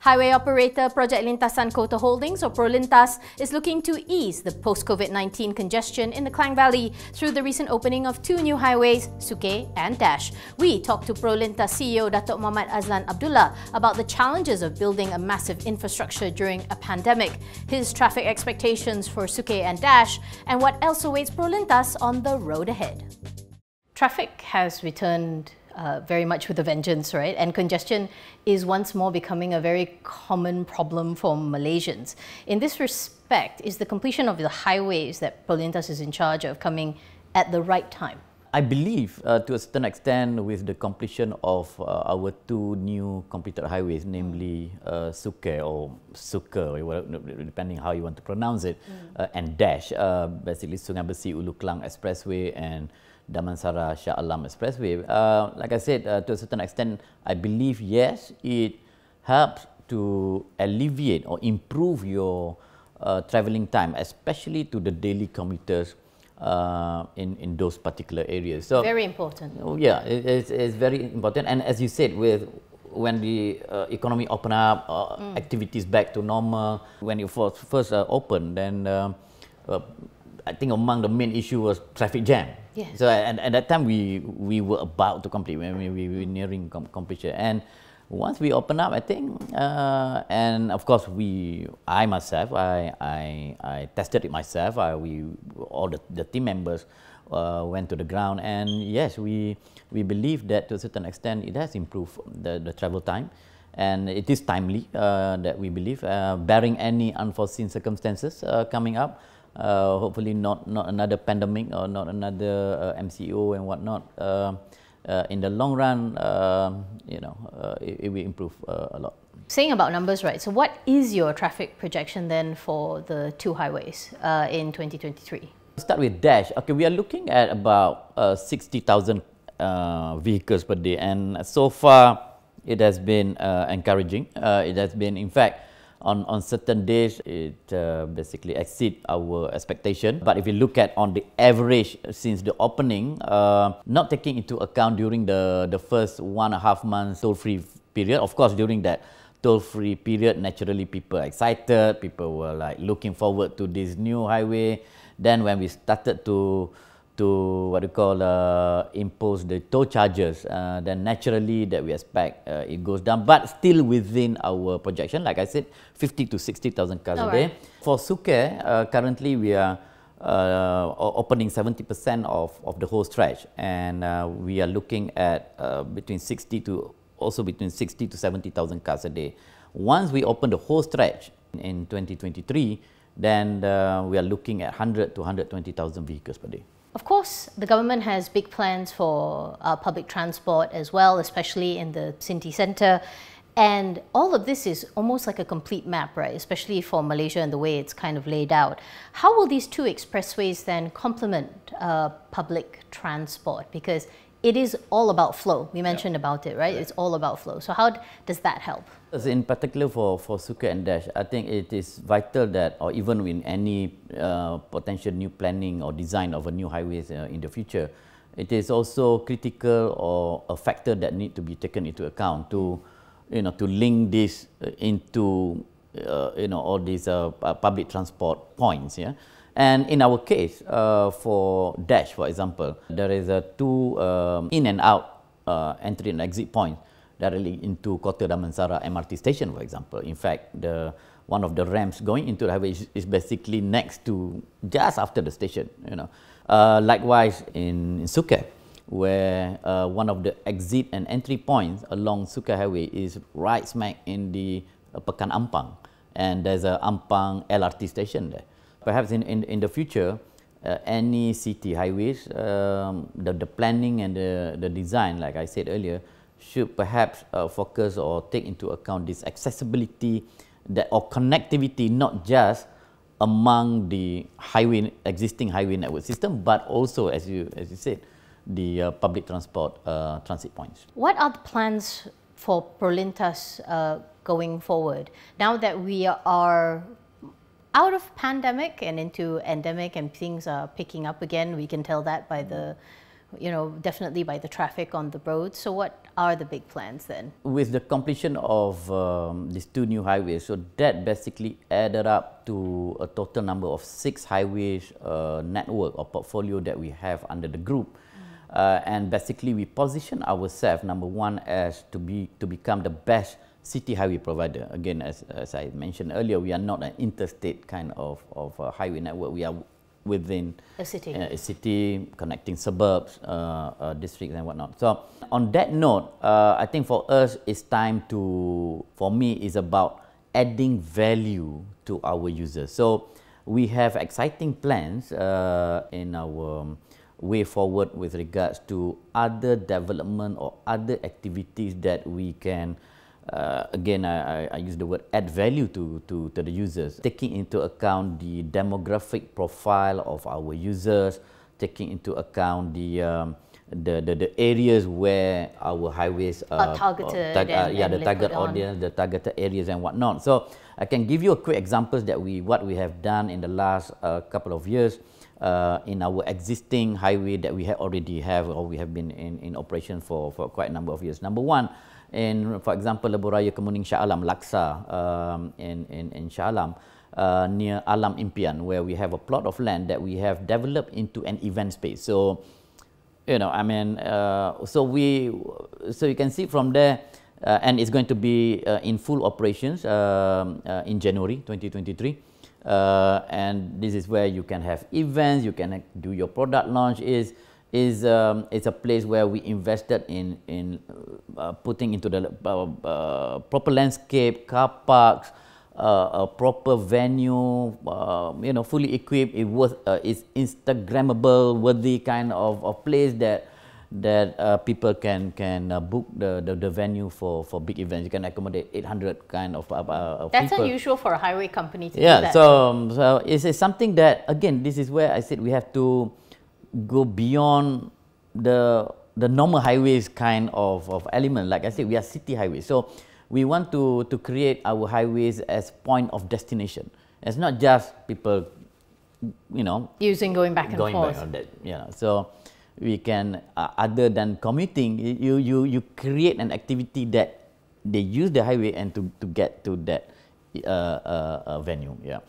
Highway operator Project Lintasan Kota Holdings, or Prolintas, is looking to ease the post-COVID-19 congestion in the Klang Valley through the recent opening of two new highways, Suke and Dash. We talked to Prolintas CEO Datuk Muhammad Azlan Abdullah about the challenges of building a massive infrastructure during a pandemic, his traffic expectations for Suke and Dash, and what else awaits Prolintas on the road ahead. Traffic has returned very much with a vengeance, right? And congestion is once more becoming a very common problem for Malaysians. In this respect, is the completion of the highways that Prolintas is in charge of coming at the right time? I believe, to a certain extent, with the completion of our two new completed highways, namely Suke or Suke, depending how you want to pronounce it, and Dash, basically Sungai Besi Ulu Klang Expressway and Damansara Shah Alam Expressway. Like I said, to a certain extent, I believe, yes, it helps to alleviate or improve your travelling time, especially to the daily commuters in those particular areas. So very important. Yeah, it's very important. And as you said, when the economy open up, activities back to normal, when it first opened, then I think among the main issue was traffic jam. Yes. So at that time we were about to complete, when we were nearing completion. And once we open up, I think, and of course I myself, I tested it myself. All the team members went to the ground, and yes, we believe that to a certain extent it has improved the travel time, and it is timely that we believe, barring any unforeseen circumstances coming up. Hopefully not another pandemic or not another MCO and whatnot. In the long run, it will improve a lot. Saying about numbers, right? So what is your traffic projection then for the two highways in 2023? Start with Dash. Okay, we are looking at about 60,000 vehicles per day, and so far it has been encouraging. It has been, in fact, on certain days, it basically exceeds our expectation. But if you look at on the average since the opening, not taking into account during the first 1.5 months toll-free period, of course, during that toll-free period, naturally people are excited, people were like looking forward to this new highway. Then when we started to what we call impose the toll charges, then naturally that we expect it goes down, but still within our projection. Like I said, 50 to 60,000 cars a day. For Suke, currently we are opening 70% of the whole stretch, and we are looking at between 60 to 70,000 cars a day. Once we open the whole stretch in 2023, then we are looking at 100 to 120,000 vehicles per day. Of course, the government has big plans for public transport as well, especially in the city centre. And all of this is almost like a complete map, right? Especially for Malaysia and the way it's kind of laid out. How will these two expressways then complement public transport? Because it is all about flow. We mentioned about it, right? It's all about flow. So how does that help? In particular for Suke and Dash, I think it is vital that, or even in any potential new planning or design of a new highways in the future, it is also critical or a factor that need to be taken into account to link this into all these public transport points. Yeah. And in our case, for Dash, for example, there is two in and out entry and exit points directly into Kota Damansara MRT station, for example. In fact, one of the ramps going into the highway is basically next to, just after the station. Likewise in Suke, where one of the exit and entry points along Suke Highway is right smack in the Pekan Ampang, and there's a Ampang LRT station there. Perhaps in the future, any city highways, the planning and the design, like I said earlier, should perhaps focus or take into account this accessibility or connectivity, not just among the existing highway network system, but also, as you said, the public transport transit points. What are the plans for Prolintas going forward? Now that we are out of pandemic and into endemic and things are picking up again, we can tell that by the definitely by the traffic on the road. So what are the big plans then? With the completion of these 2 new highways, so that basically added up to a total number of 6 highways network or portfolio that we have under the group. And basically we position ourselves, number one, as to become the best city highway provider. Again, as I mentioned earlier, we are not an interstate kind of highway network. We are within a city connecting suburbs, districts and whatnot. So on that note, I think for us it's time for me, it's about adding value to our users. So we have exciting plans in our way forward with regards to other development or other activities that we can again, I use the word add value to the users, taking into account the demographic profile of our users, taking into account the areas where our highways are targeted, the target audience, the targeted areas and whatnot. So I can give you a quick examples that what we have done in the last couple of years in our existing highway that we already have or we have been in operation for quite a number of years. Number one, for example, Lebuh Raya Kemuning Shah Alam, Laksa in Shah Alam, near Alam Impian, where we have a plot of land that we have developed into an event space. So, so you can see from there, and it's going to be in full operations in January 2023. And this is where you can have events, you can do your product launch. It's a place where we invested in putting into the proper landscape, car parks, a proper venue, fully equipped. It's Instagrammable, worthy kind of place that people can book the venue for big events. You can accommodate 800 kind of That's people. unusual for a highway company to do that. So it's something that, again, this is where I said we have to go beyond the normal highways kind of element. Like I said, we are city highways. So we want to create our highways as point of destination. It's not just people, going back and forth. So we can, other than commuting, you create an activity that they use the highway and to get to that venue. Yeah.